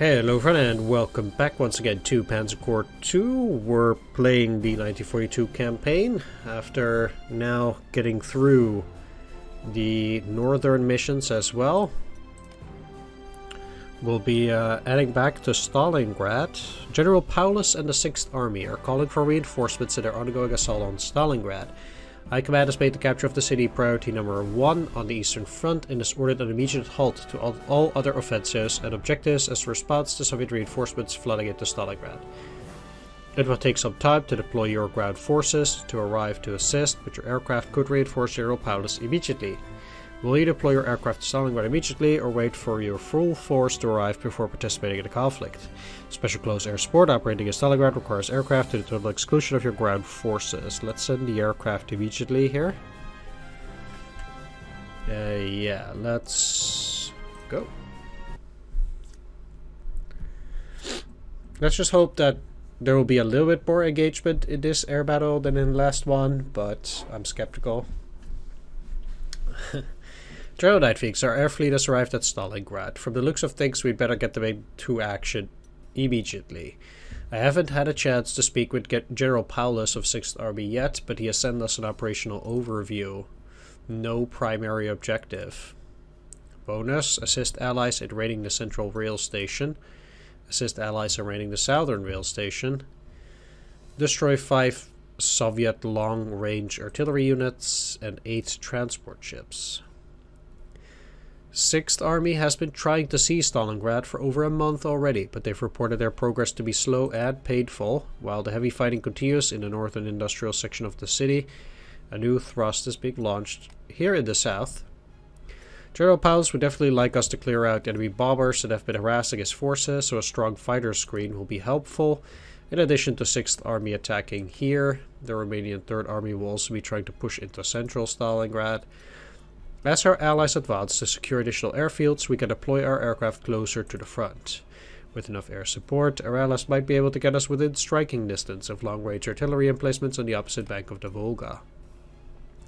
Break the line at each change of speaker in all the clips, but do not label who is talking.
Hello everyone and welcome back once again to Panzer Corps 2. We're playing the 1942 campaign after now getting through the northern missions as well. We'll be heading back to Stalingrad. General Paulus and the 6th Army are calling for reinforcements in their ongoing assault on Stalingrad. High Command has made the capture of the city priority number 1 on the Eastern Front and has ordered an immediate halt to all other offensives and objectives as a response to Soviet reinforcements flooding into Stalingrad. It will take some time to deploy your ground forces to arrive to assist, but your aircraft could reinforce General Paulus immediately. Will you deploy your aircraft to Stalingrad immediately or wait for your full force to arrive before participating in the conflict? Special close air support operating in Stalingrad requires aircraft to the total exclusion of your ground forces. Let's send the aircraft immediately here. Yeah, let's go. Let's just hope that there will be a little bit more engagement in this air battle than in the last one, but I'm skeptical. General Nightwings, our air fleet has arrived at Stalingrad. From the looks of things, we'd better get them into action immediately. I haven't had a chance to speak with General Paulus of 6th Army yet, but he has sent us an operational overview. No primary objective. Bonus, assist allies in raiding the central rail station. Assist allies in raiding the southern rail station. Destroy 5 Soviet long-range artillery units and 8 transport ships. 6th Army has been trying to seize Stalingrad for over a month already, but they've reported their progress to be slow and painful. While the heavy fighting continues in the northern industrial section of the city, a new thrust is being launched here in the south. General Paulus would definitely like us to clear out enemy bombers that have been harassing his forces, so a strong fighter screen will be helpful. In addition to 6th Army attacking here, the Romanian 3rd Army will also be trying to push into central Stalingrad. As our allies advance to secure additional airfields, we can deploy our aircraft closer to the front. With enough air support, our allies might be able to get us within striking distance of long-range artillery emplacements on the opposite bank of the Volga.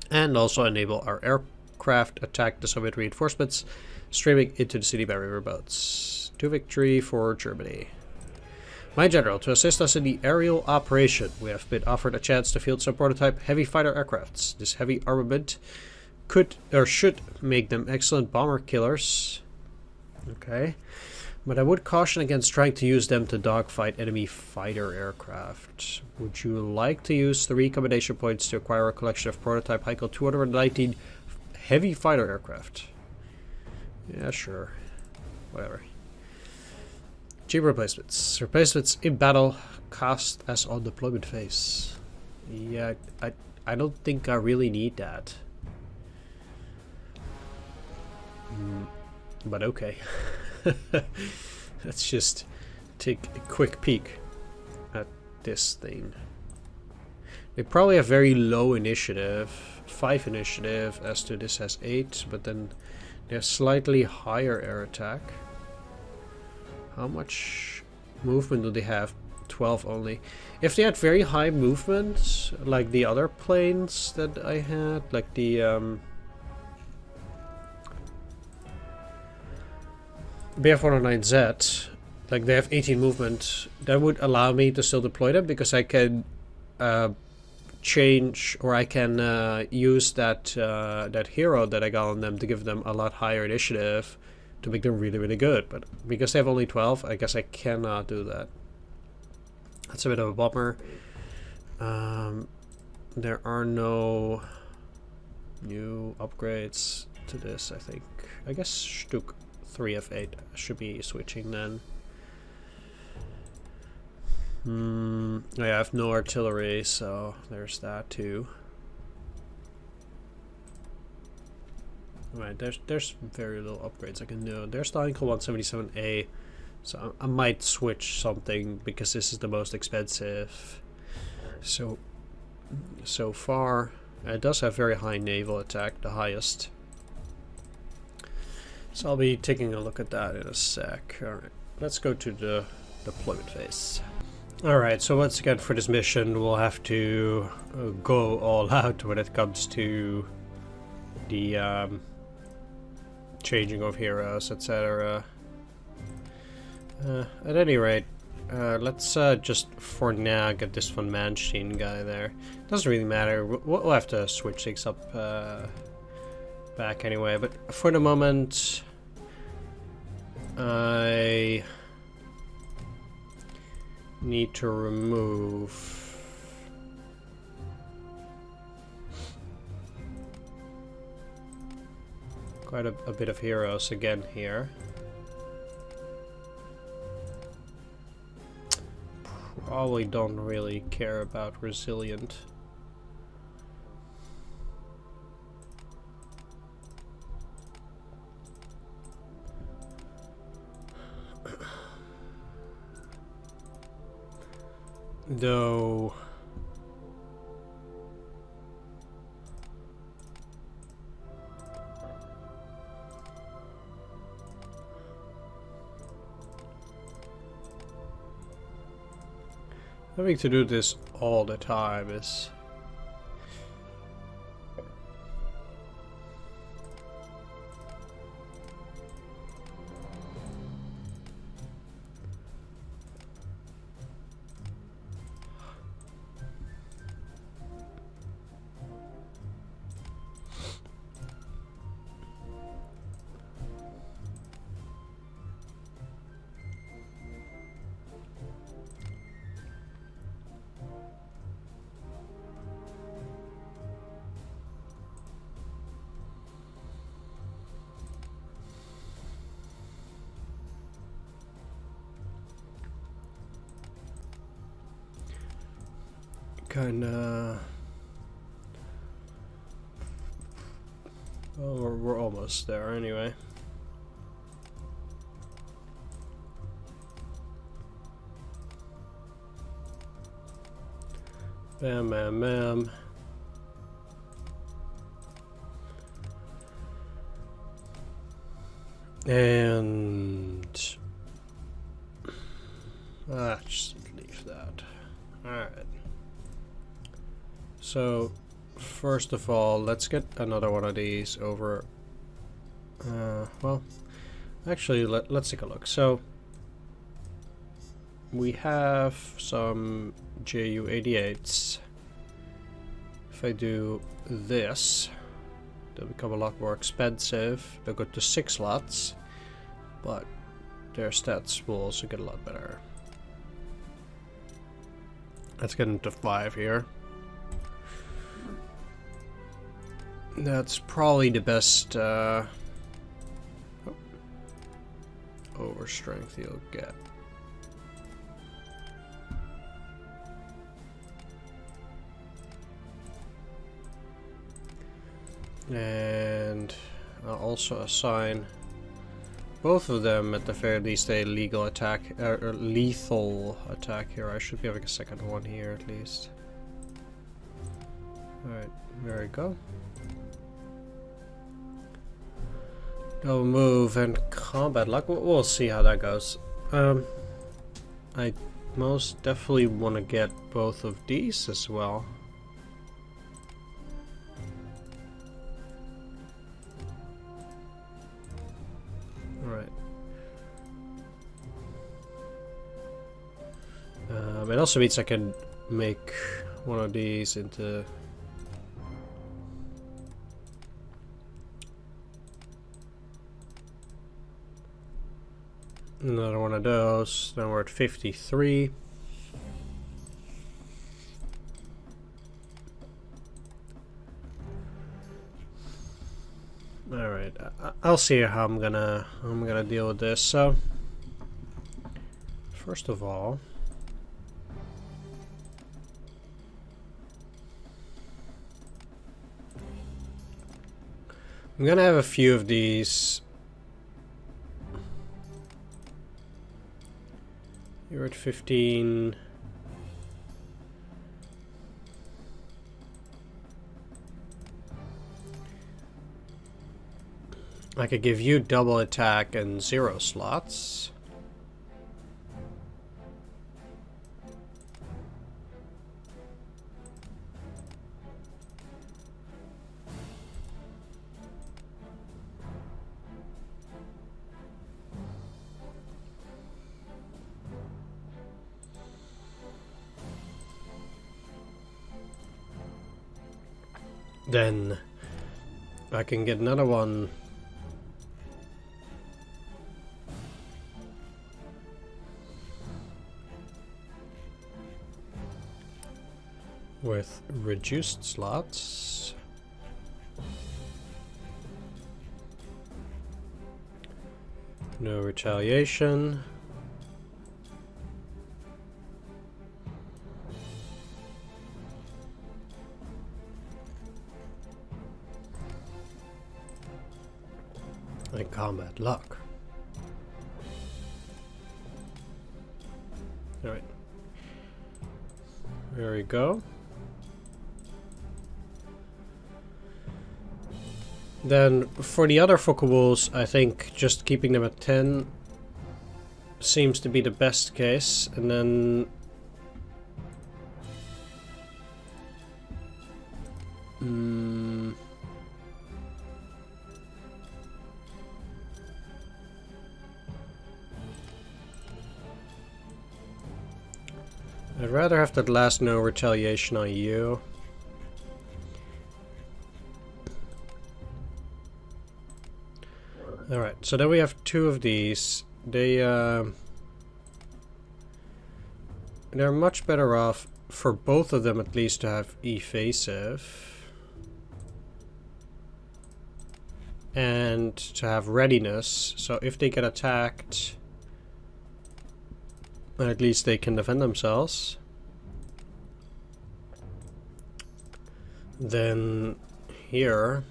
And also enable our aircraft attack the Soviet reinforcements streaming into the city by riverboats. To victory for Germany. My General, to assist us in the aerial operation, we have been offered a chance to field some prototype heavy fighter aircrafts. This heavy armament could or should make them excellent bomber killers. Okay. But I would caution against trying to use them to dogfight enemy fighter aircraft. Would you like to use 3 combination points to acquire a collection of prototype Heikel 219 heavy fighter aircraft? Yeah, sure. Whatever. Cheap replacements. Replacements in battle cost as on deployment phase. Yeah, I don't think I really need that. But okay. Let's just take a quick peek at this thing. They probably have very low initiative, 5 initiative, as to this has 8, but then they have slightly higher air attack. How much movement do they have? 12 only. If they had very high movement, like the other planes that I had, like the BF-109Z, like they have 18 movement, that would allow me to still deploy them because I can change, or I can use that that hero that I got on them to give them a lot higher initiative to make them really, really good. But because they have only 12, I guess I cannot do that. That's a bit of a bummer. There are no new upgrades to this, I think. I guess Stuk 3F8 should be switching then. I have no artillery, so there's that too. Right, there's very little upgrades I can do. There's the Heikel 177A, so I might switch something because this is the most expensive. So far, it does have very high naval attack, the highest. So I'll be taking a look at that in a sec. Alright, let's go to the deployment phase. Alright, so once again for this mission we'll have to go all out when it comes to the changing of heroes, etc. At any rate, let's just for now get this von Manstein guy there. Doesn't really matter. We'll have to switch things up back anyway. But for the moment, I need to remove quite a bit of heroes again here. Probably don't really care about resilient. Though having to do this all the time is kinda... Well, we're almost there anyway. Bam, bam, bam. And... just leave that. Alright. So, first of all, let's get another one of these over... well, actually, let's take a look. So, we have some Ju-88s. If I do this, they'll become a lot more expensive. They'll go to 6 slots, but their stats will also get a lot better. Let's get into 5 here. That's probably the best overstrength you'll get. And I'll also assign both of them at the very least a legal attack, or lethal attack here. I should be having a second one here at least. Alright, there we go. No move and combat luck. We'll see how that goes. I most definitely want to get both of these as well. Alright. It also means I can make one of these into... another one of those. Then we're at 53. All right, I'll see how I'm gonna deal with this. So, first of all, I'm gonna have a few of these. You're at 15. I could give you double attack and 0 slots. then I can get another one with reduced slots. No retaliation. And combat luck. Alright. There we go. Then for the other focables, I think just keeping them at 10 seems to be the best case, and then I'd rather have that last no retaliation on you. Alright, so then we have two of these. They're much better off, for both of them at least, to have evasive. And to have readiness, so if they get attacked, at least they can defend themselves. Then here,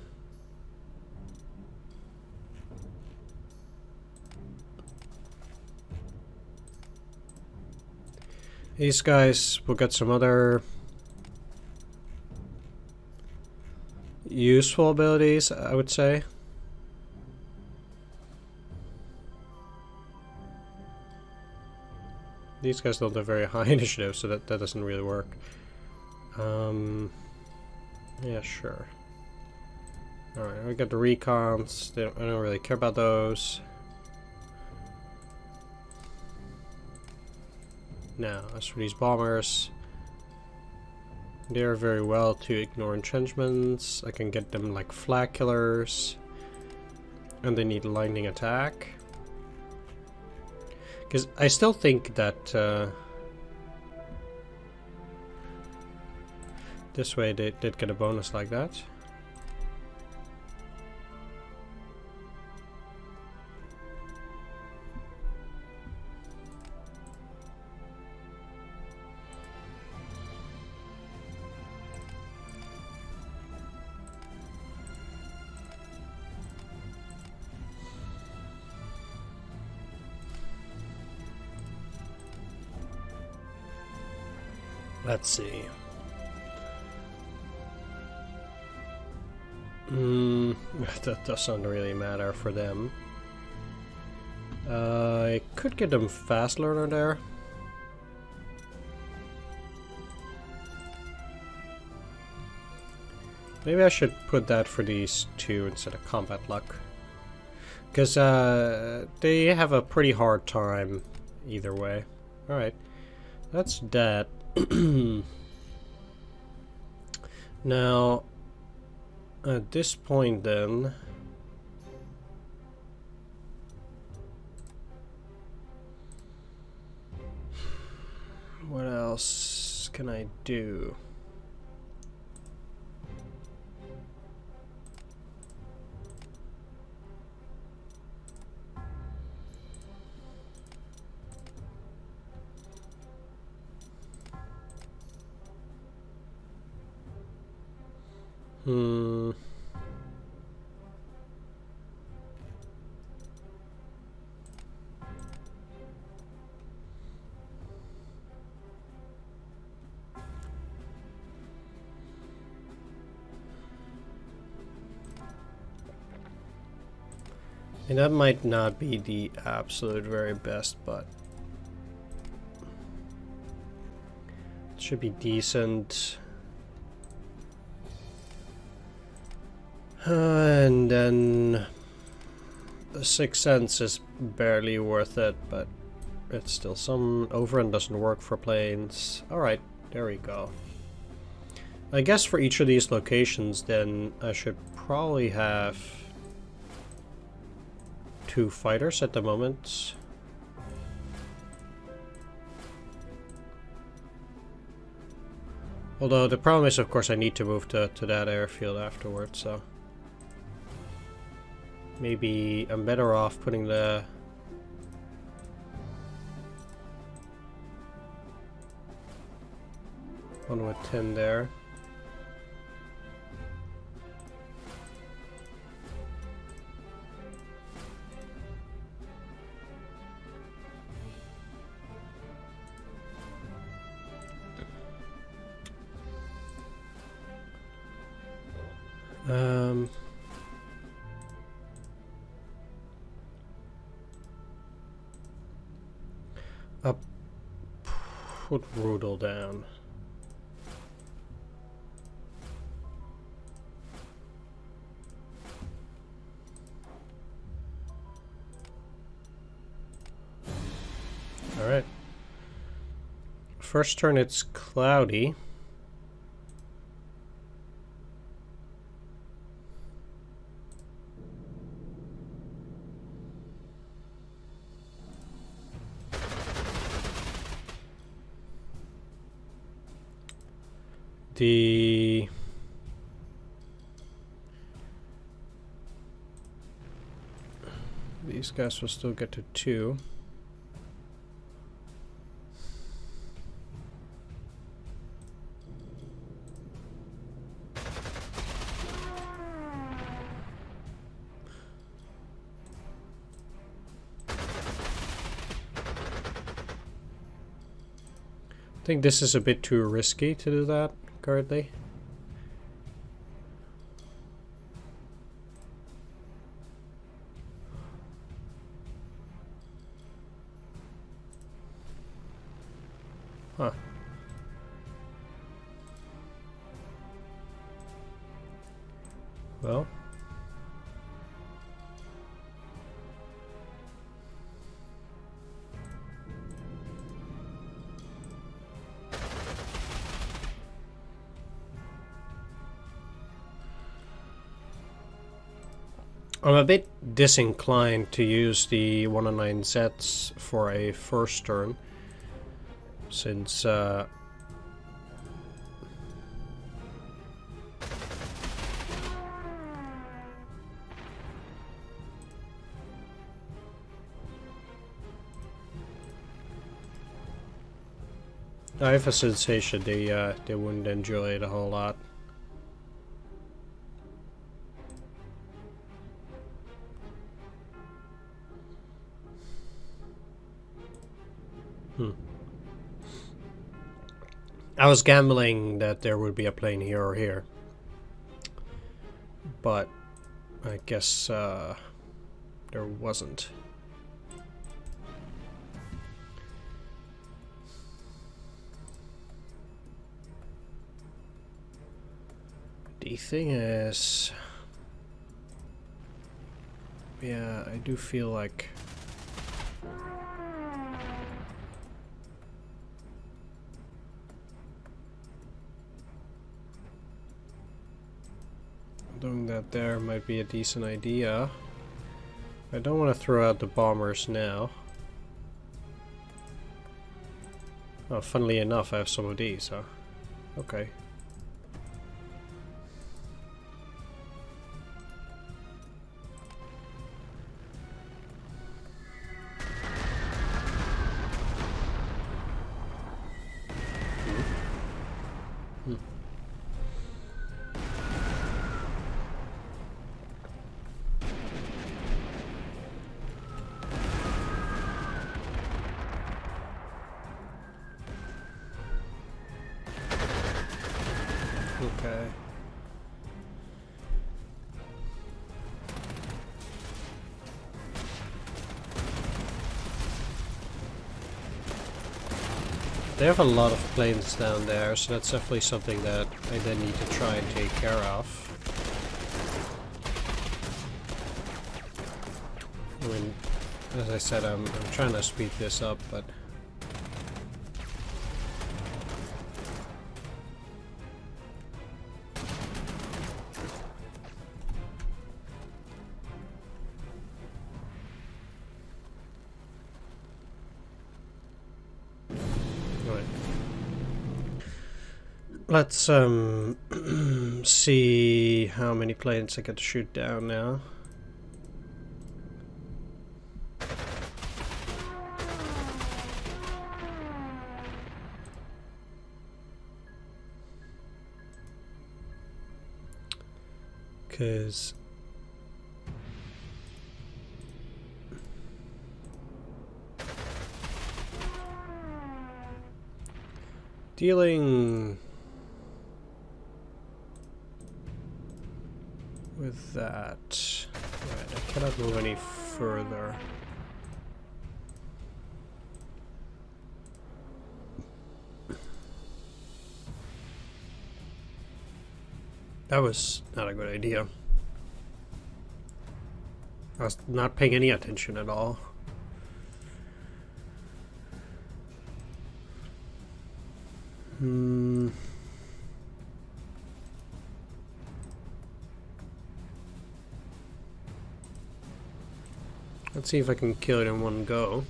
these guys will get some other useful abilities, I would say. These guys don't have very high initiative, so that doesn't really work. Yeah, sure. Alright, we got the recons. I don't really care about those. Now, as for these bombers, they're very well to ignore entrenchments. I can get them like flag killers. And they need lightning attack. Because I still think that this way they did get a bonus like that. Let's see. That doesn't really matter for them. I could get them fast learner there. Maybe I should put that for these two instead of combat luck. Because they have a pretty hard time either way. Alright, that's that. Now, at this point then, what else can I do? And that might not be the absolute very best, but it should be decent. And then the Sixth Sense is barely worth it, but it's still some overrun doesn't work for planes. Alright, there we go. I guess for each of these locations, then I should probably have 2 fighters at the moment. Although the problem is, of course, I need to move to that airfield afterwards, so maybe I'm better off putting the one with 10 there. Up, put Rudel down. All right. First turn, it's cloudy. These guys will still get to 2. I think this is a bit too risky to do that currently. Huh. Well. I'm a bit disinclined to use the 109Zs for a first turn, since I have a sensation they wouldn't enjoy it a whole lot. I was gambling that there would be a plane here or here, but I guess there wasn't. The thing is, yeah, I do feel like doing that there might be a decent idea. I don't want to throw out the bombers now. Oh, funnily enough, I have some of these, huh? Okay. Okay. They have a lot of planes down there, so that's definitely something that I then need to try and take care of. I mean, as I said, I'm trying to speed this up, but Right. Let's see how many planes I get to shoot down now. Because dealing with that, right, I cannot move any further. That was not a good idea. I was not paying any attention at all. Let's see if I can kill it in one go.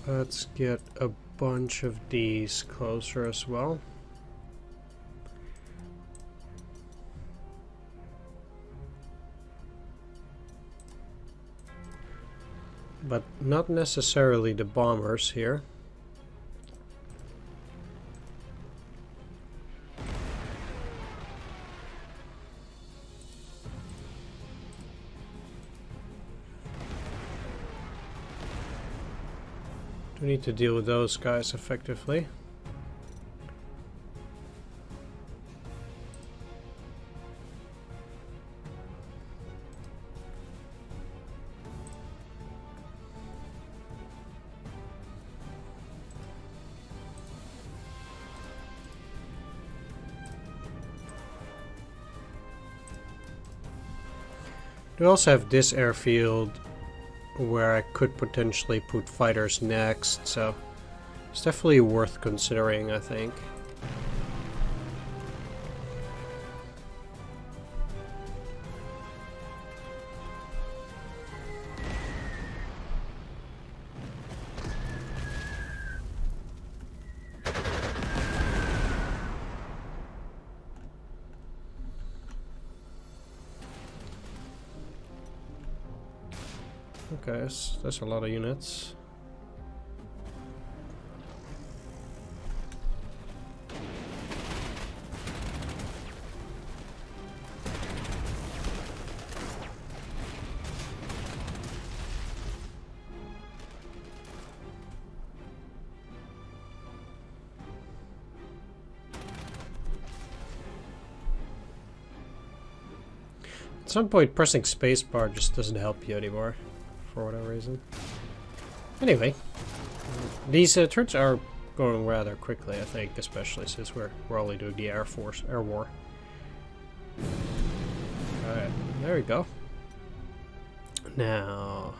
Let's get a bunch of these closer as well. But not necessarily the bombers here. We need to deal with those guys effectively. We also have this airfield where I could potentially put fighters next, so it's definitely worth considering, I think. Okay, that's a lot of units. At some point, pressing spacebar just doesn't help you anymore, for whatever reason. Anyway, these turns are going rather quickly, I think, especially since we're only doing the air war. Alright, there we go. Now,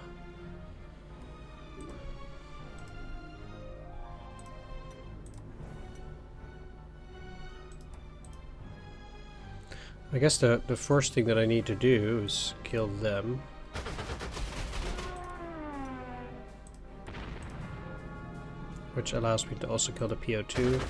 I guess the first thing that I need to do is kill them. Which allows me to also kill the PO2.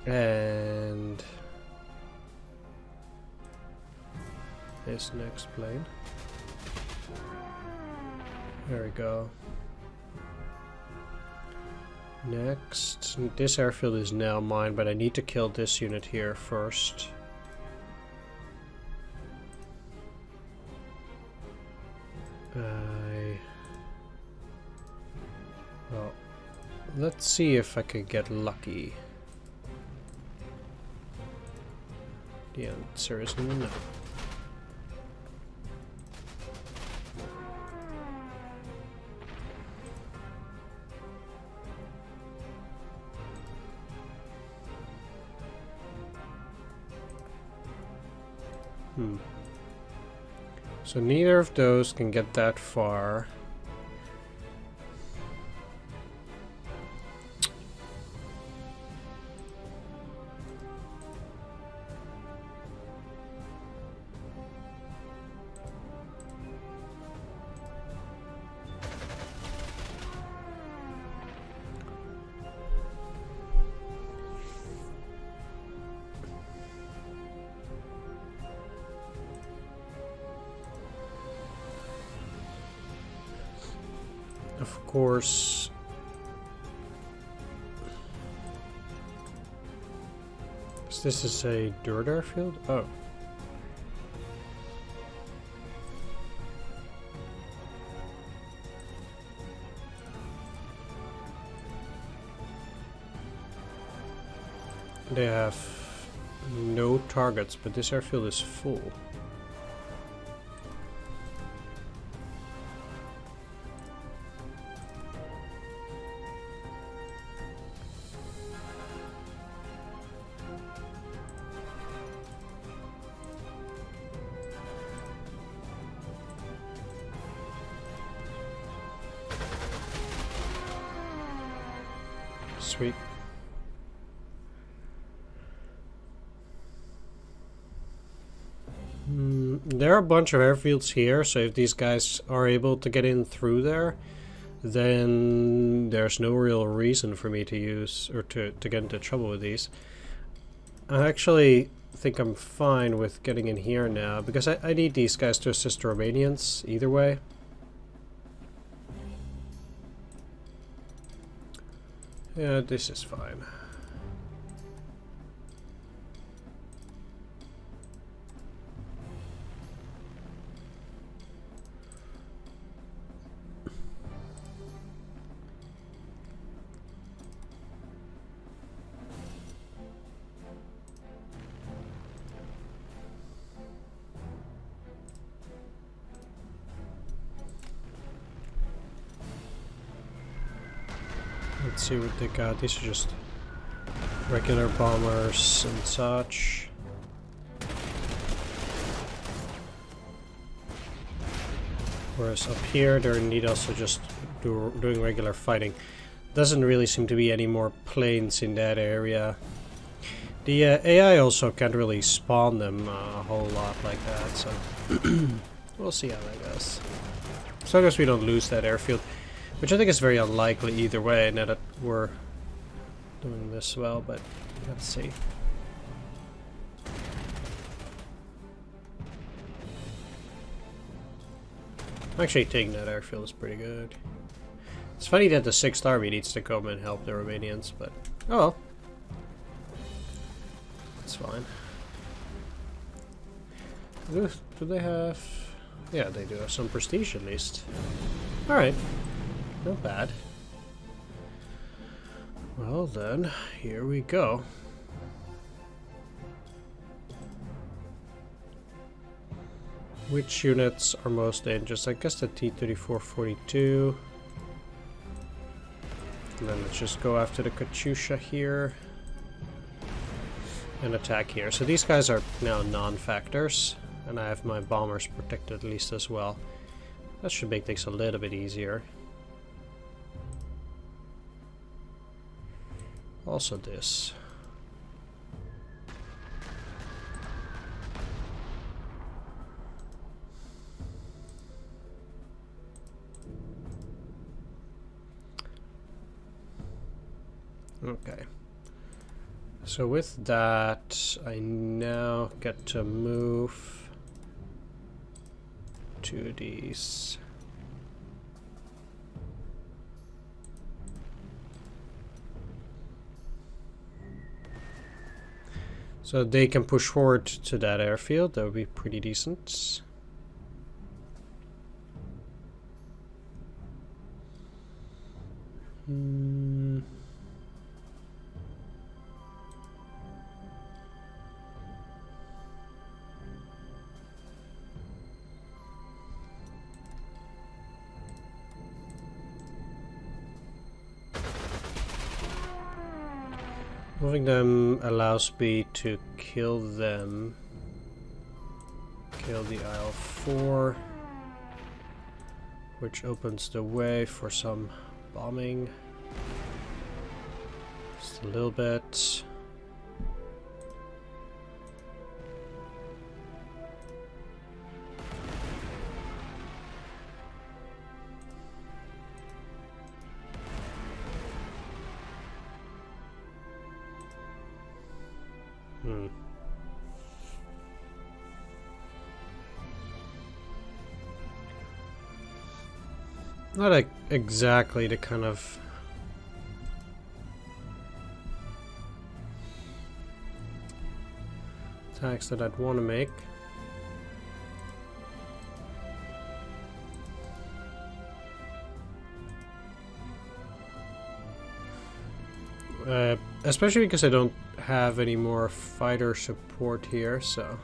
And this next plane. There we go. Next, this airfield is now mine, but I need to kill this unit here first. Well, let's see if I can get lucky. The answer is no. So neither of those can get that far. Of course, this is a dirt airfield? Oh. They have no targets, but this airfield is full. Sweet. There are a bunch of airfields here, so if these guys are able to get in through there, then there's no real reason for me to use or to get into trouble with these. I actually think I'm fine with getting in here now, because I need these guys to assist the Romanians either way. Yeah, this is fine. Let's see what they got. These are just regular bombers and such. Whereas up here, they're indeed also just doing regular fighting. Doesn't really seem to be any more planes in that area. The AI also can't really spawn them a whole lot like that, so we'll see how that goes. As long as we don't lose that airfield. Which I think is very unlikely either way, now that we're doing this well, but let's see. Actually, taking that airfield is pretty good. It's funny that the 6th Army needs to come and help the Romanians, but oh well. It's fine. Do they have... Yeah, they do have some prestige at least. Alright. Not bad. Well then, here we go. Which units are most dangerous? I guess the T-3442. And then let's just go after the Katyusha here. And attack here. So these guys are now non-factors. And I have my bombers protected at least as well. That should make things a little bit easier. Also this. Okay. So with that, I now get to move to these. So they can push forward to that airfield. That would be pretty decent. Moving them allows me to kill them kill the IL-4, which opens the way for some bombing. Just a little bit. Not exactly the kind of attacks that I'd want to make. Especially because I don't have any more fighter support here, so...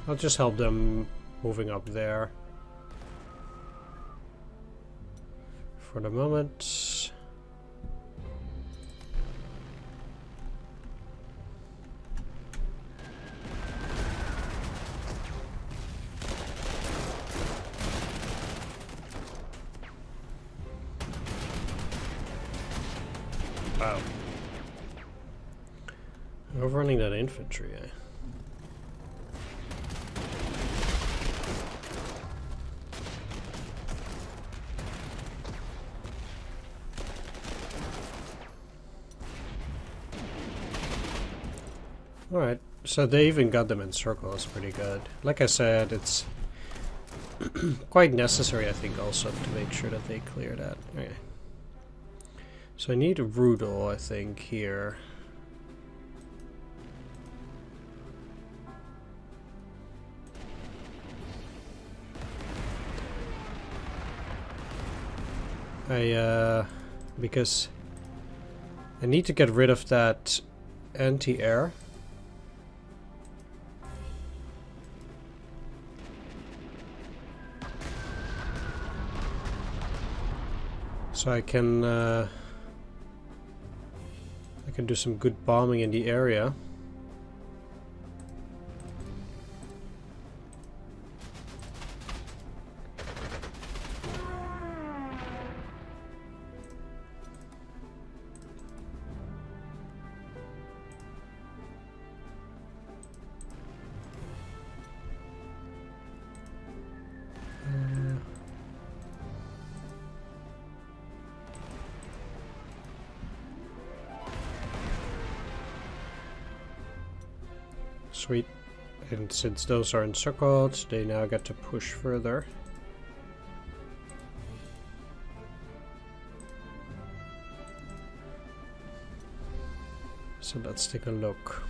I'll just help them moving up there for the moment. Wow. Overrunning that infantry, eh? Alright, so they even got them in circle. That's pretty good. Like I said, it's quite necessary, I think, also to make sure that they clear that. Okay. So I need a Rudel, I think, here. Because I need to get rid of that anti-air. So I can do some good bombing in the area. Sweet. And since those are encircled, they now get to push further. So let's take a look.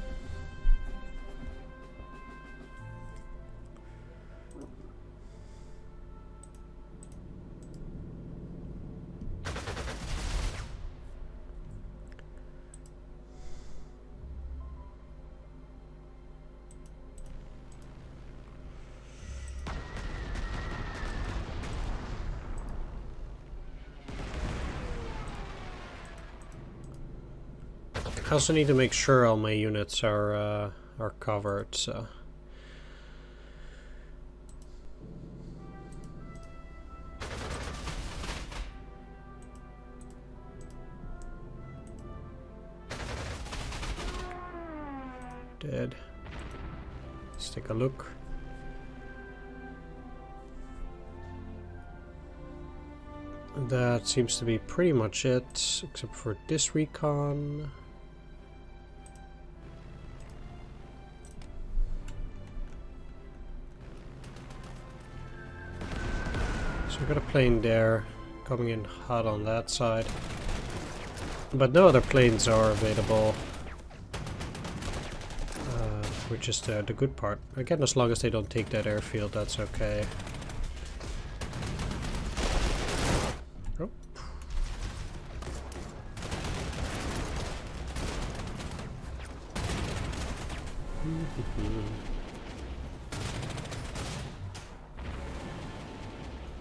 I also need to make sure all my units are covered, so... Dead. Let's take a look. That seems to be pretty much it, except for this recon. So we've got a plane there, coming in hot on that side. But no other planes are available. Which is the good part. Again, as long as they don't take that airfield, that's okay. Oh.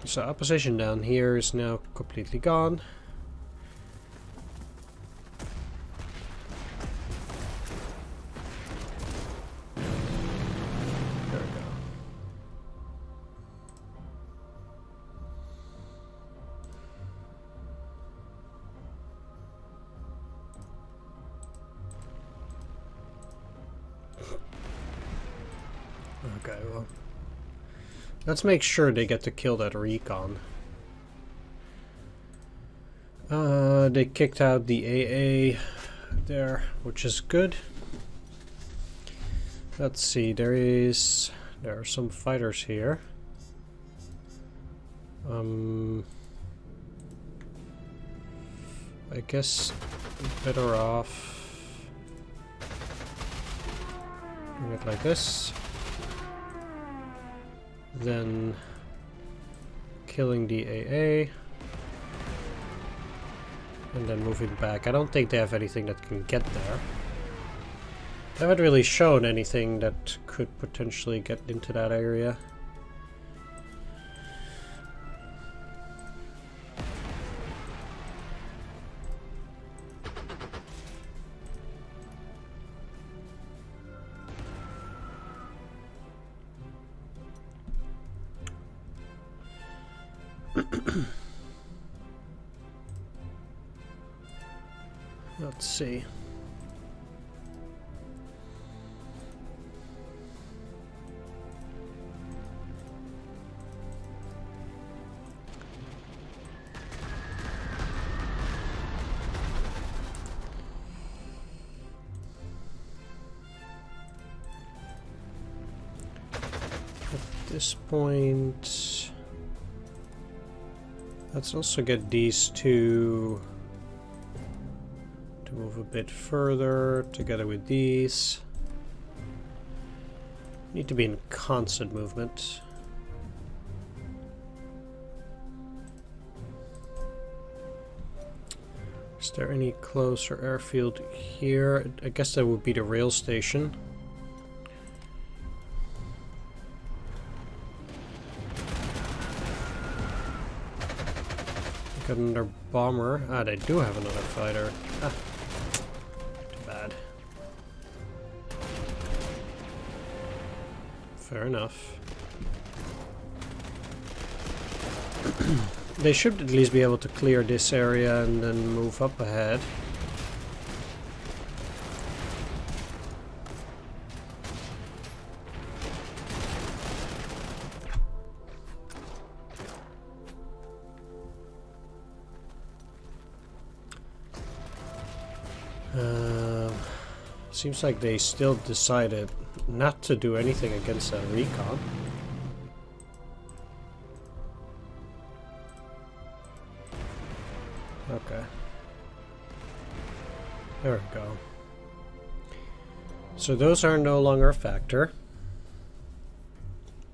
So opposition down here is now completely gone. Okay, well, let's make sure they get to kill that recon. They kicked out the AA there, which is good. Let's see, there are some fighters here. I guess better off doing it like this, then killing the AA, and then moving back. I don't think they have anything that can get there. They haven't really shown anything that could potentially get into that area. Let's see. At this point, let's also get these two to move a bit further together with these. Need to be in constant movement. Is there any closer airfield here? I guess that would be the rail station. Got another bomber. Ah, they do have another fighter. Ah, too bad. Fair enough. They should at least be able to clear this area and then move up ahead. Seems like they still decided not to do anything against that recon. Okay. There we go. So those are no longer a factor.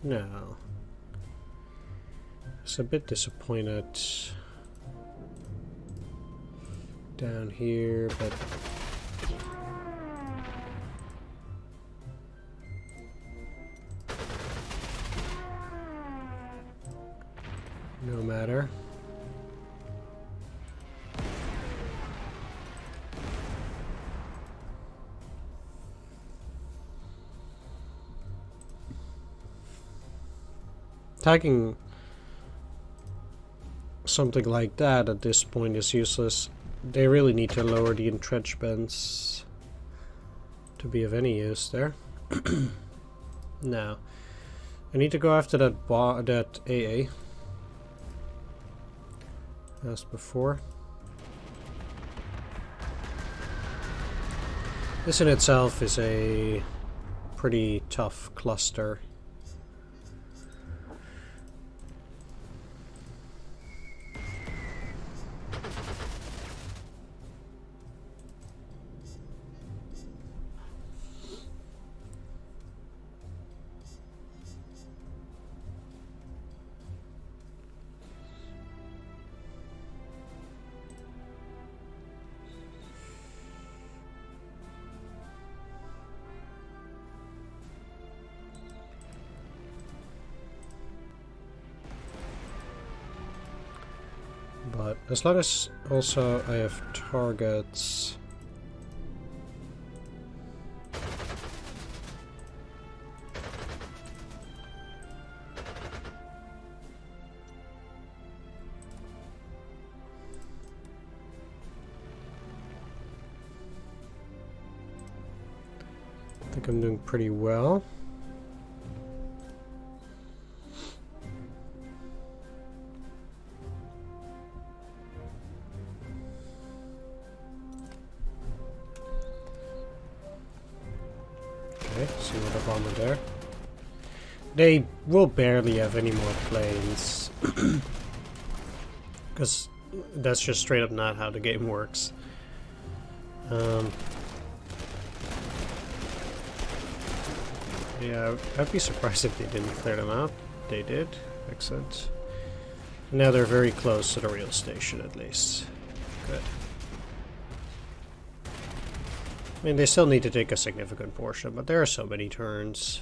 No. It's a bit disappointed down here, but no matter. Tagging something like that at this point is useless. They really need to lower the entrenchments to be of any use there. Now, I need to go after that AA. As before. This in itself is a pretty tough cluster. But as long as also I have targets. I think I'm doing pretty well. there. They will barely have any more planes. Because that's just straight up not how the game works. Yeah, I'd be surprised if they didn't clear them out. They did. Excellent. Now they're very close to the rail station, at least. Good. I mean, they still need to take a significant portion, but there are so many turns.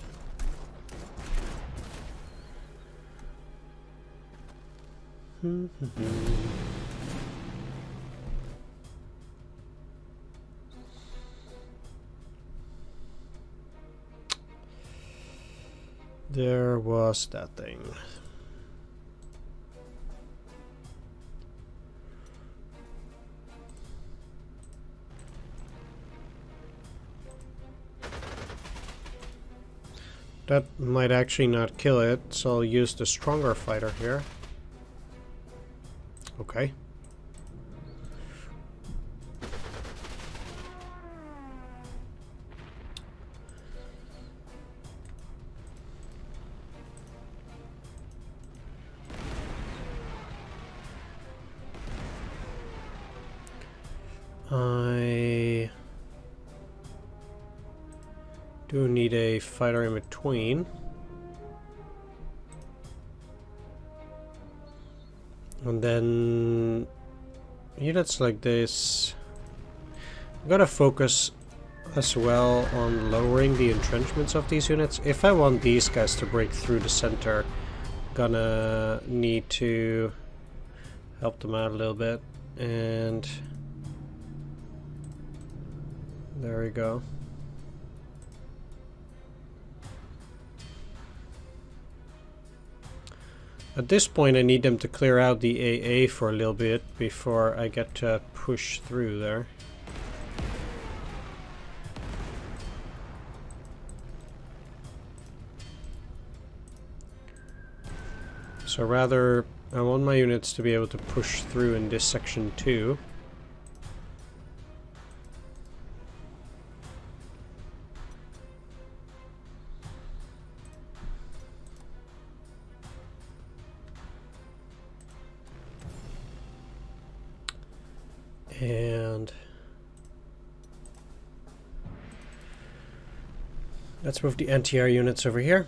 There was that thing. That might actually not kill it, so I'll use the stronger fighter here. Okay. I do need a fighter in between. And then units like this, I'm gonna focus as well on lowering the entrenchments of these units. If I want these guys to break through the center, gonna need to help them out a little bit. And there we go. At this point I need them to clear out the AA for a little bit before I get to push through there. So rather, I want my units to be able to push through in this section too. And let's move the anti-air units over here.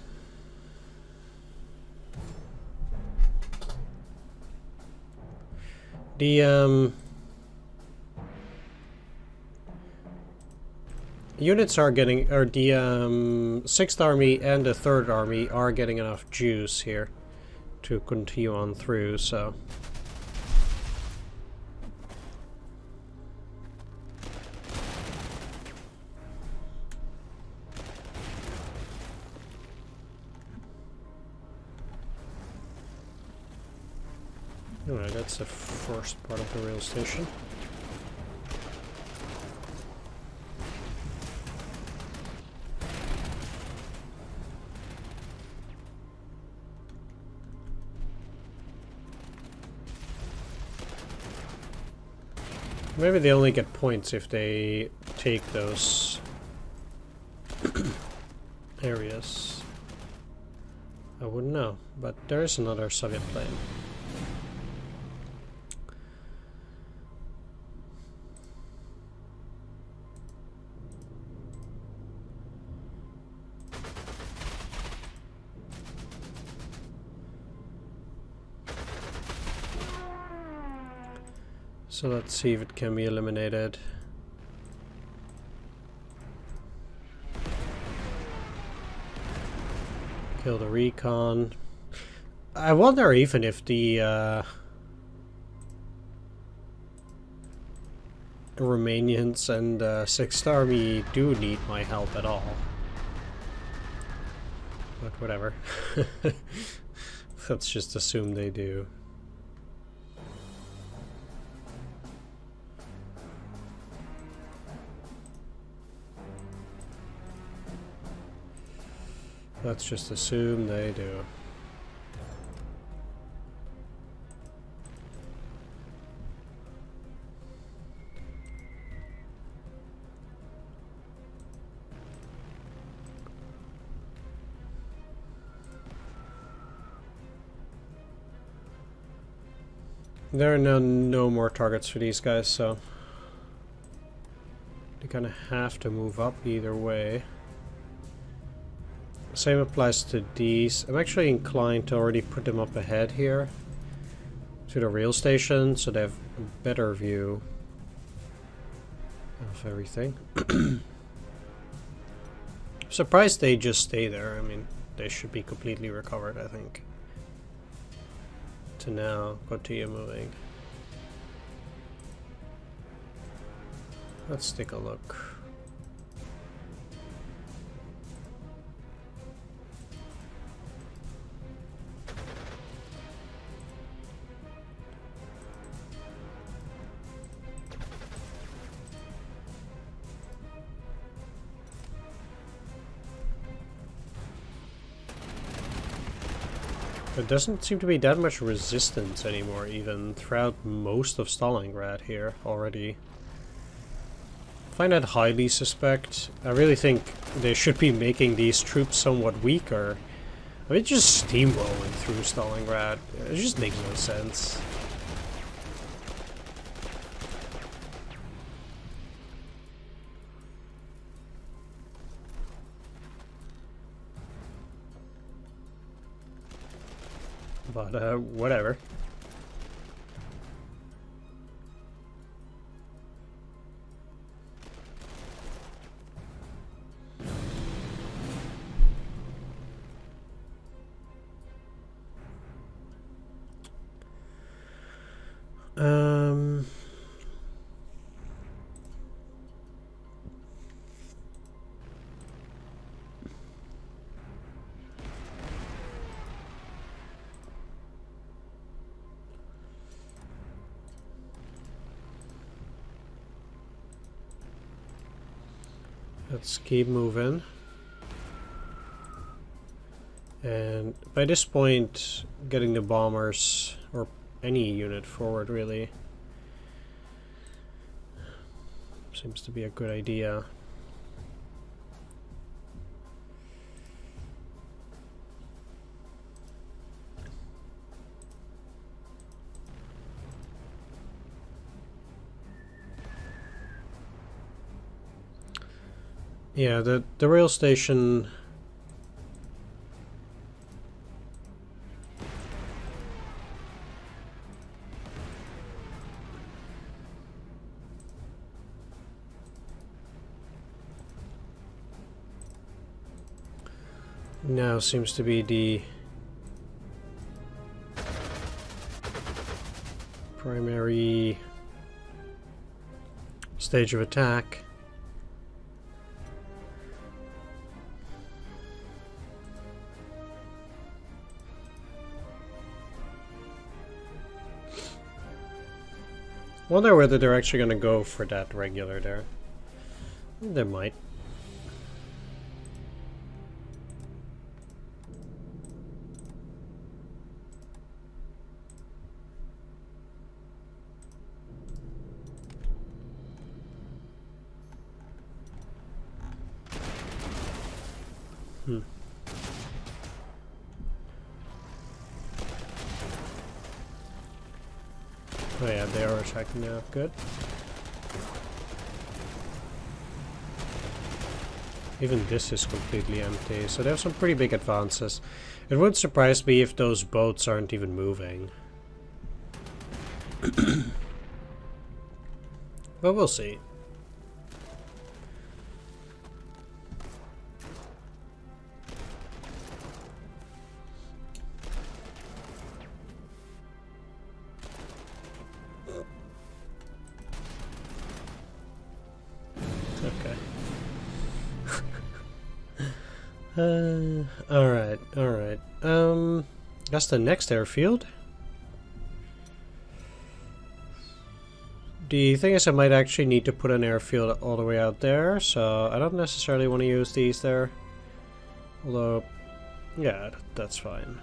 The units are getting, or the 6th Army and the 3rd Army are getting enough juice here to continue on through, so. Alright, that's the first part of the rail station. Maybe they only get points if they take those areas. I wouldn't know, but there is another Soviet plane. So let's see if it can be eliminated. Kill the recon. I wonder even if the Romanians and 6th Army do need my help at all. But whatever. Let's just assume they do. Let's just assume they do. There are no more targets for these guys, so they kind of have to move up either way. Same applies to these. I'm actually inclined to already put them up ahead here to the rail station, so they have a better view of everything. Surprised they just stay there. I mean, they should be completely recovered, I think. To now, continue moving. Let's take a look. There doesn't seem to be that much resistance anymore, even throughout most of Stalingrad here already. I find that highly suspect. I really think they should be making these troops somewhat weaker. I mean, just steamrolling through Stalingrad. It just makes no sense. But, whatever. Let's keep moving. And by this point, getting the bombers, or any unit forward really, seems to be a good idea. Yeah, the rail station now seems to be the primary stage of attack. Wonder whether they're actually going to go for that regular there. They might. Oh yeah, they are attacking now. Good. Even this is completely empty, so they have some pretty big advances. It would surprise me if those boats aren't even moving. But we'll see. Alright. That's the next airfield. The thing is, I might actually need to put an airfield all the way out there, so I don't necessarily want to use these there. Although, yeah, that's fine.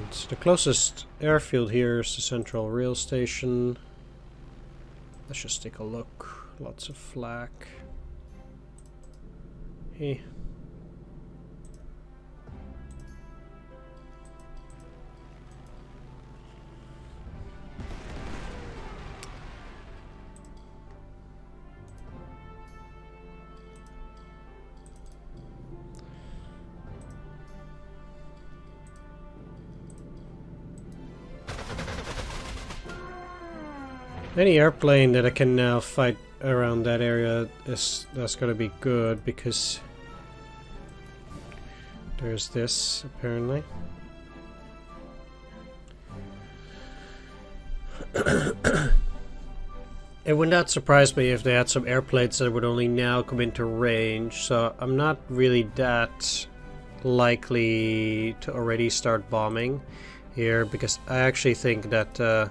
Alright, the closest airfield here is the Central Rail Station. Let's just take a look. Lots of flak. Hey. Any airplane that I can now fight around that area that's gonna be good, because there's this apparently. It would not surprise me if they had some airplanes that would only now come into range, so I'm not really that likely to already start bombing here, because I actually think that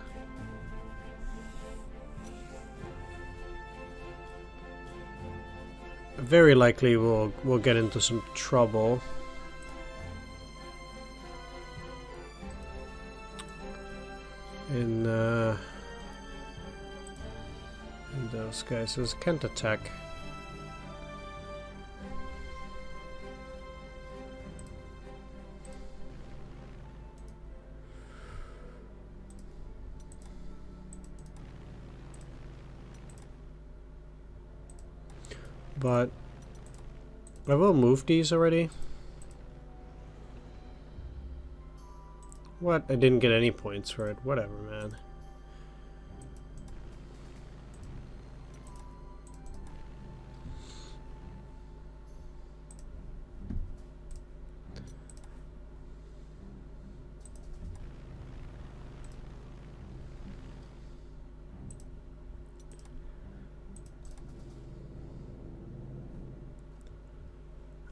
very likely we'll get into some trouble. In those guys, so can't attack. But I will move these already. What? I didn't get any points for it. Whatever, man.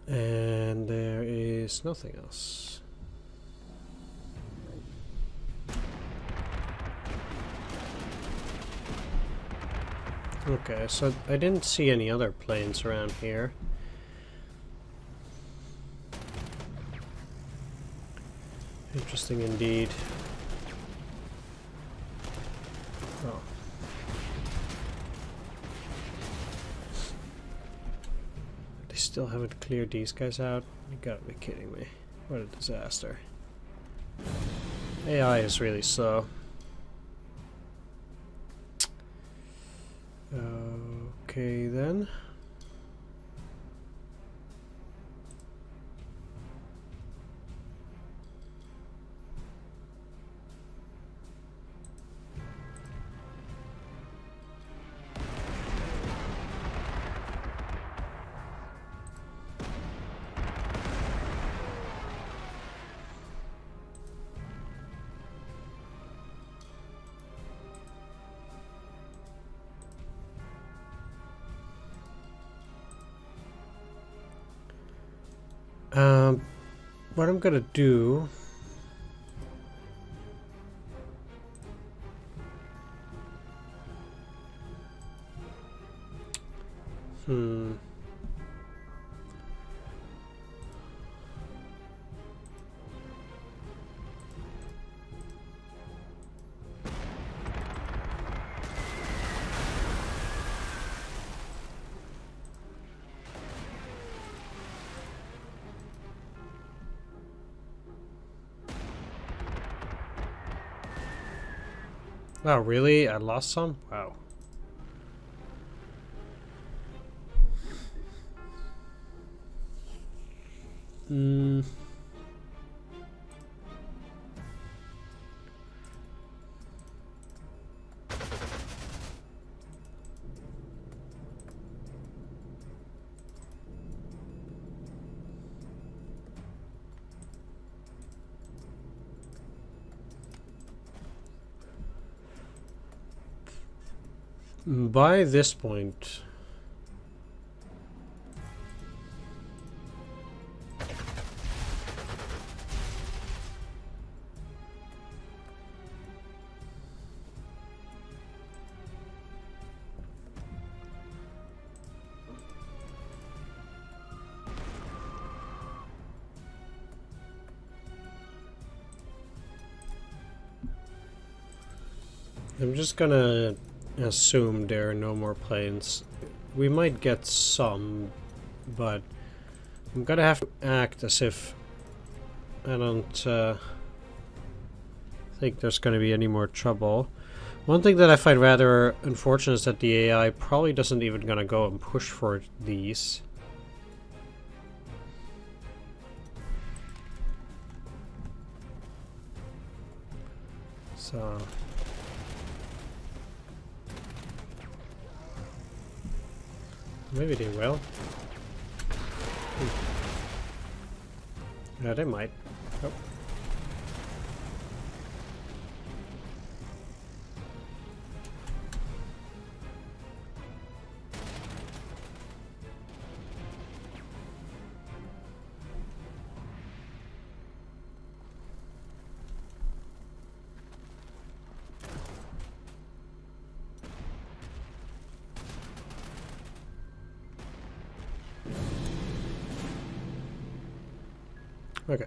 And there is nothing else. Okay, so I didn't see any other planes around here. Interesting indeed. Oh. They still haven't cleared these guys out? You gotta be kidding me. What a disaster. AI is really slow. Okay then. What I'm gonna do Oh, really? I lost some? Wow. By this point, I'm just gonna assume there are no more planes. We might get some, but I'm gonna have to act as if I don't think there's gonna be any more trouble. One thing that I find rather unfortunate is that the AI probably doesn't even gonna go and push for these. So maybe they will. Yeah, they might. Oh. Okay.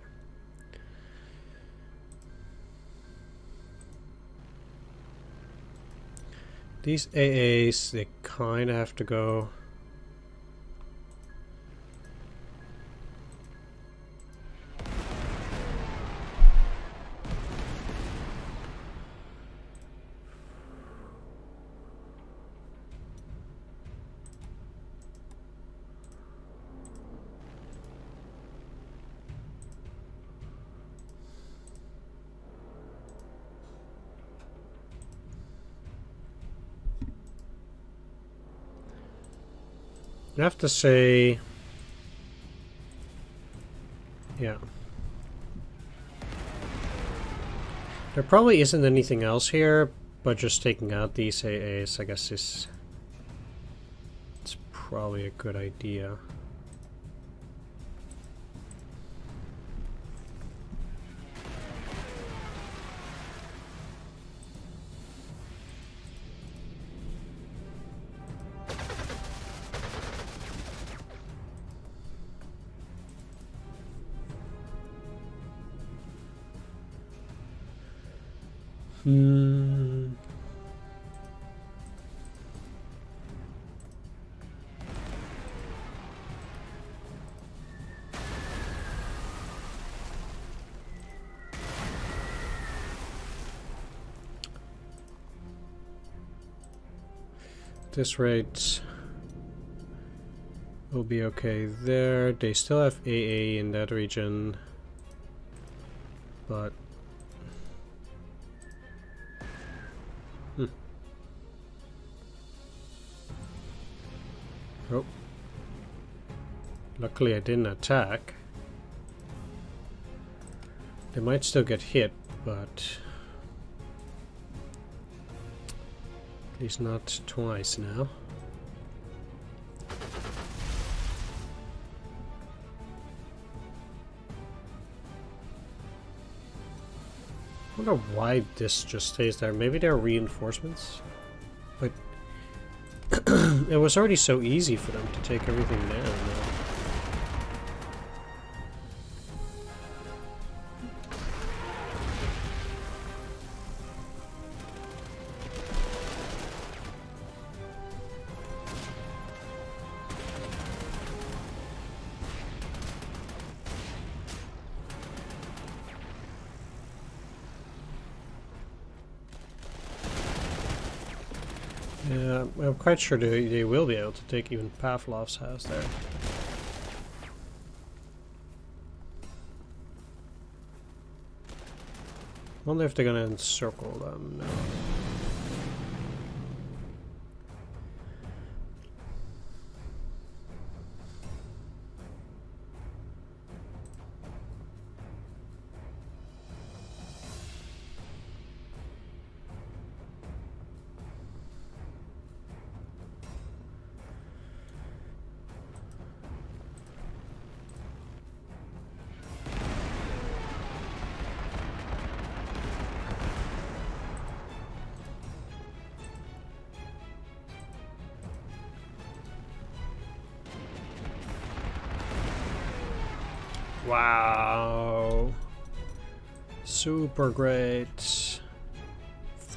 These AAs, they kind of have to go. I have to say, yeah. There probably isn't anything else here, but just taking out these AAs, I guess, it's probably a good idea. This rate will be okay there. They still have AA in that region, but oh, luckily I didn't attack. They might still get hit, but at least not twice now. I wonder why this just stays there. Maybe they're reinforcements? But it was already so easy for them to take everything down now. Yeah, I'm quite sure they will be able to take even Pavlov's house there. Wonder if they're gonna encircle them. No. Wow. Super great.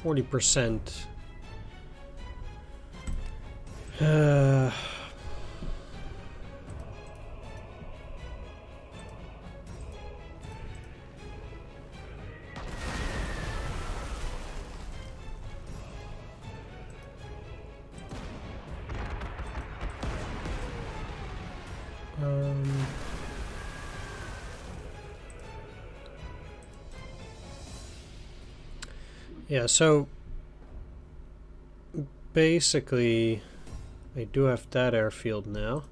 40%. Yeah, so basically I do have that airfield now.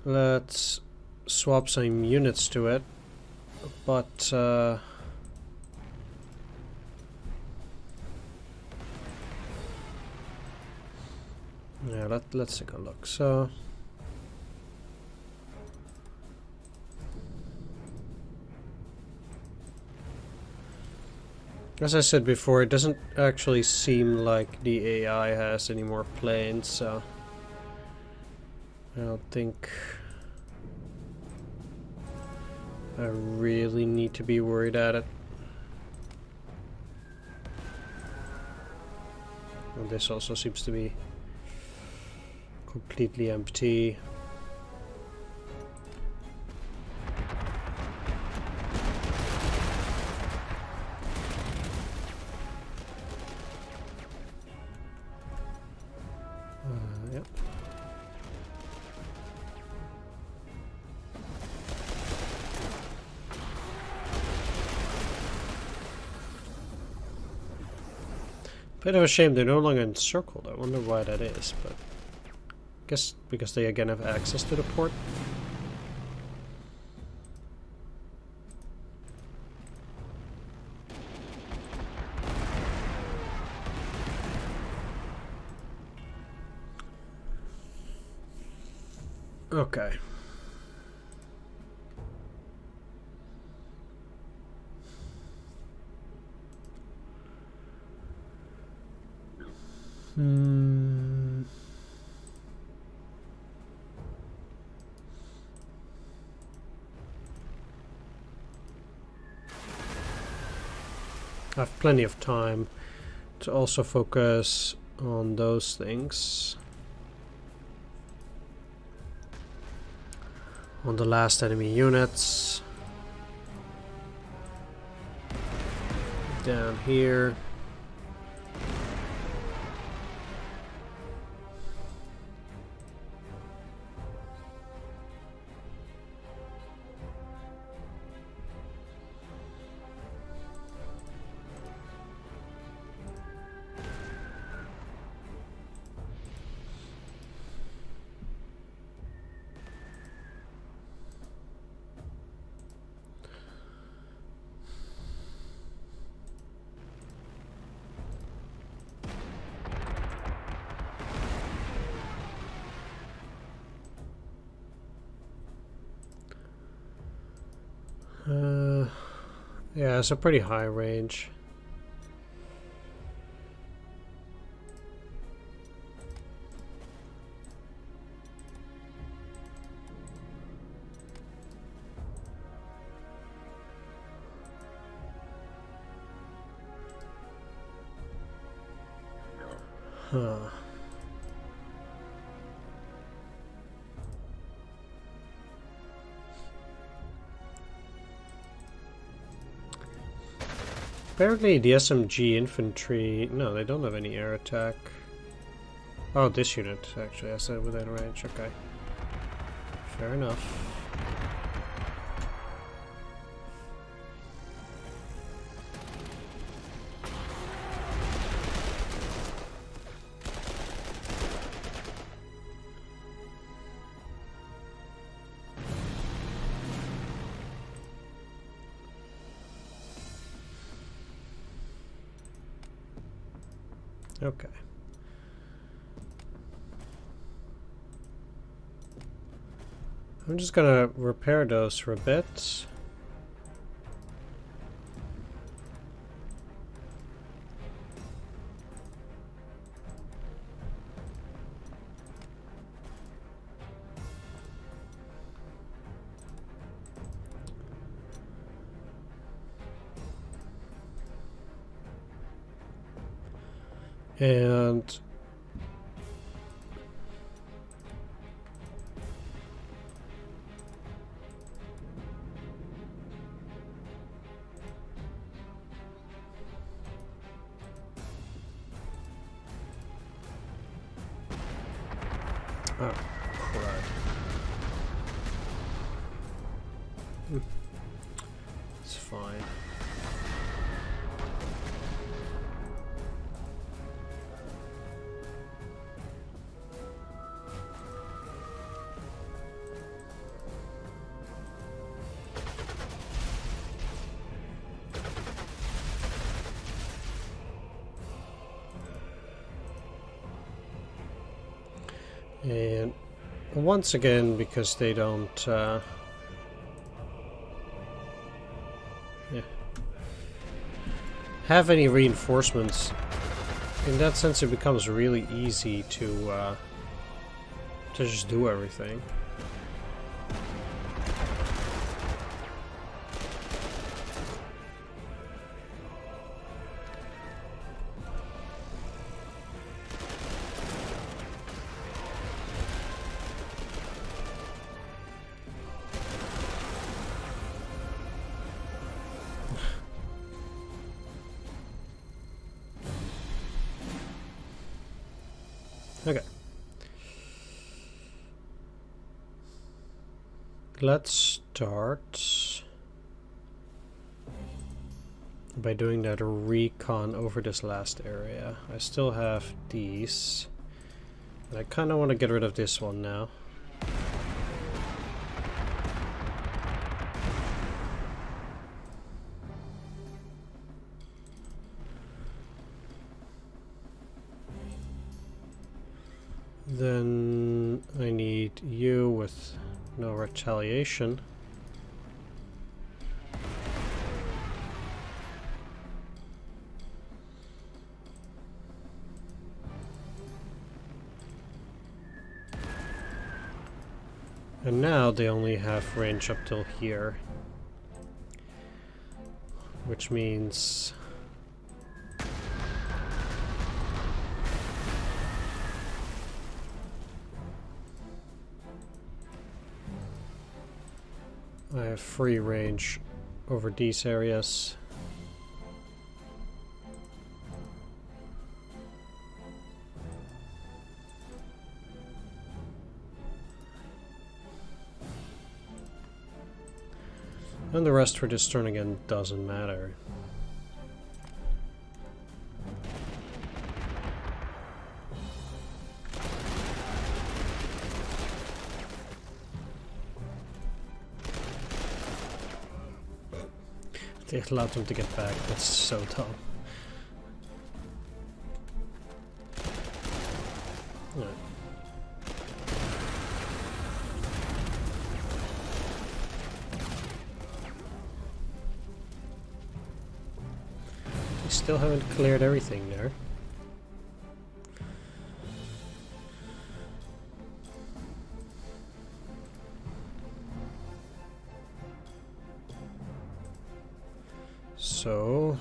Let's swap some units to it, but yeah, let's take a look. So as I said before, it doesn't actually seem like the AI has any more planes, so I don't think I really need to be worried at it. And this also seems to be completely empty. Yep. Bit of a shame they're no longer encircled. I wonder why that is, but I guess because they again have access to the port. Okay. I have plenty of time to also focus on those things. On the last enemy units. Down here. Yeah, it's a pretty high range. Huh. Apparently the SMG infantry... No, they don't have any air attack. Oh, this unit actually has that within range. Okay. Fair enough. Okay. I'm just gonna repair those for a bit. And oh, crud. It's fine. And once again, because they don't have any reinforcements, in that sense it becomes really easy to just do everything. Okay. Let's start by doing that recon over this last area. I still have these, and I kind of want to get rid of this one now. Then I need you with no retaliation. And now they only have range up till here, which means I have free range over these areas. And the rest for this turn again doesn't matter. They allowed them to get back. That's so dumb. Right. We still haven't cleared everything there. So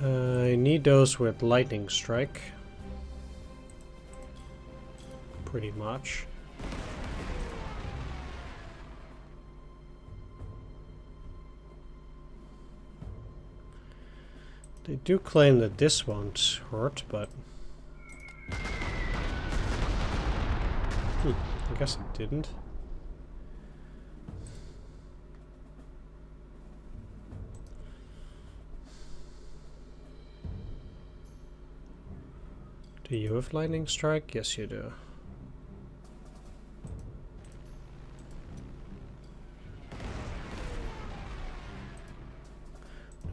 I need those with lightning strike, pretty much. They do claim that this won't hurt, but I guess it didn't. Do you have lightning strike? Yes, you do.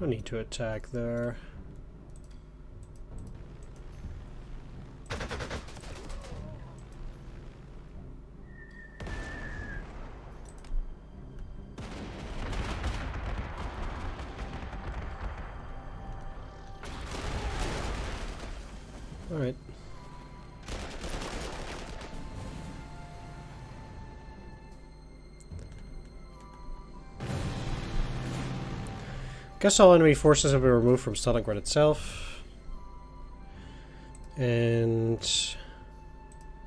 No need to attack there. All right. Guess all enemy forces have been removed from Stalingrad itself. And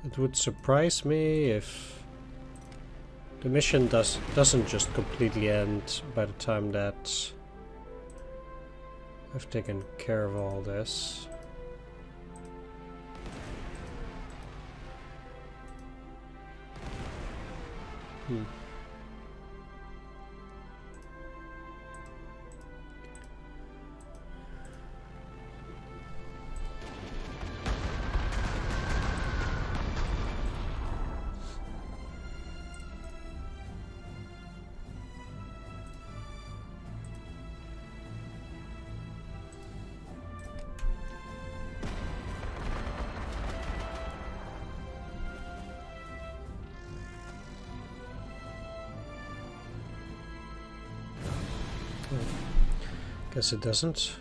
it would surprise me if the mission doesn't just completely end by the time that I've taken care of all this. Guess it doesn't.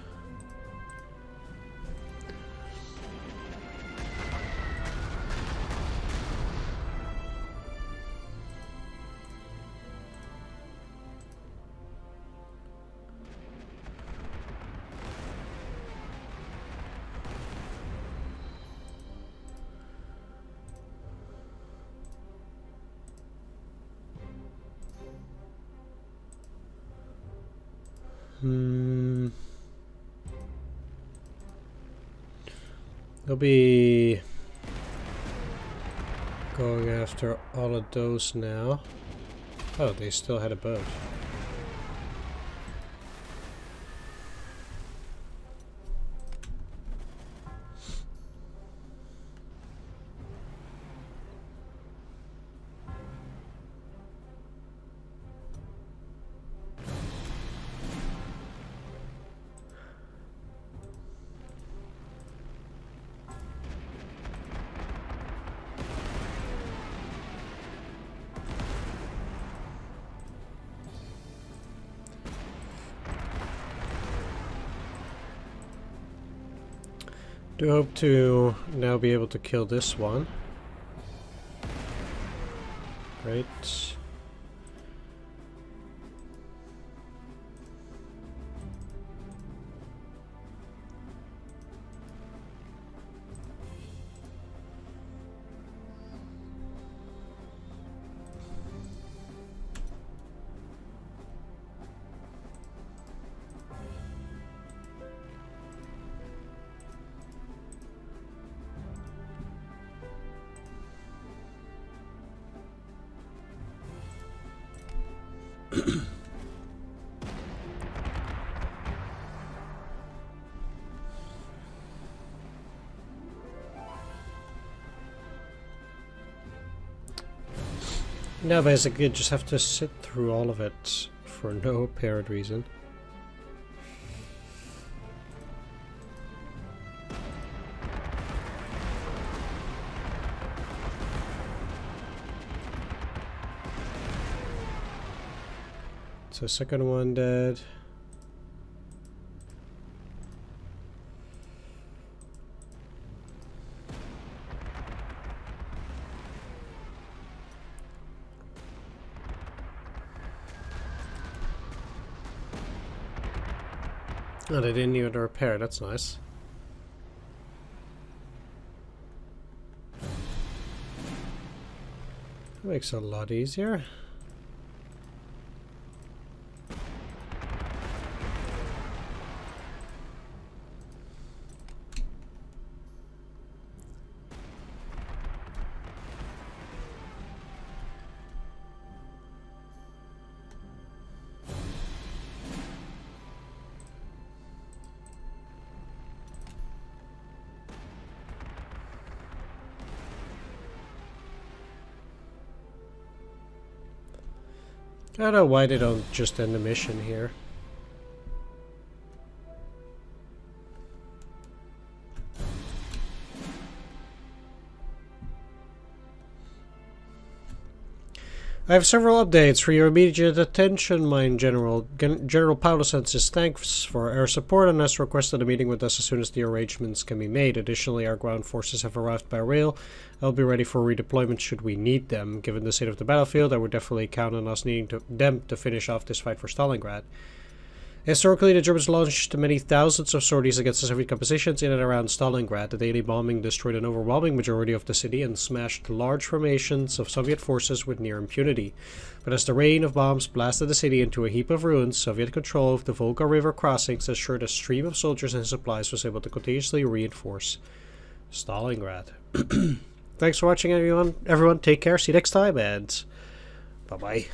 They'll be going after all of those now. Oh, they still had a boat. Do hope to now be able to kill this one. Great. Now basically just have to sit through all of it for no apparent reason. So second one dead. Oh, they didn't even repair, that's nice. That makes it a lot easier. I don't know why they don't just end the mission here. I have several updates for your immediate attention, mine General. General Paolo sends his thanks for air support and has requested a meeting with us as soon as the arrangements can be made. Additionally, our ground forces have arrived by rail. I'll be ready for redeployment should we need them. Given the state of the battlefield, I would definitely count on us needing them to finish off this fight for Stalingrad. Historically, the Germans launched many thousands of sorties against the Soviet compositions in and around Stalingrad. The daily bombing destroyed an overwhelming majority of the city and smashed large formations of Soviet forces with near impunity. But as the rain of bombs blasted the city into a heap of ruins, Soviet control of the Volga River crossings assured a stream of soldiers and supplies was able to continuously reinforce Stalingrad. Thanks for watching, everyone. Take care. See you next time, and bye-bye.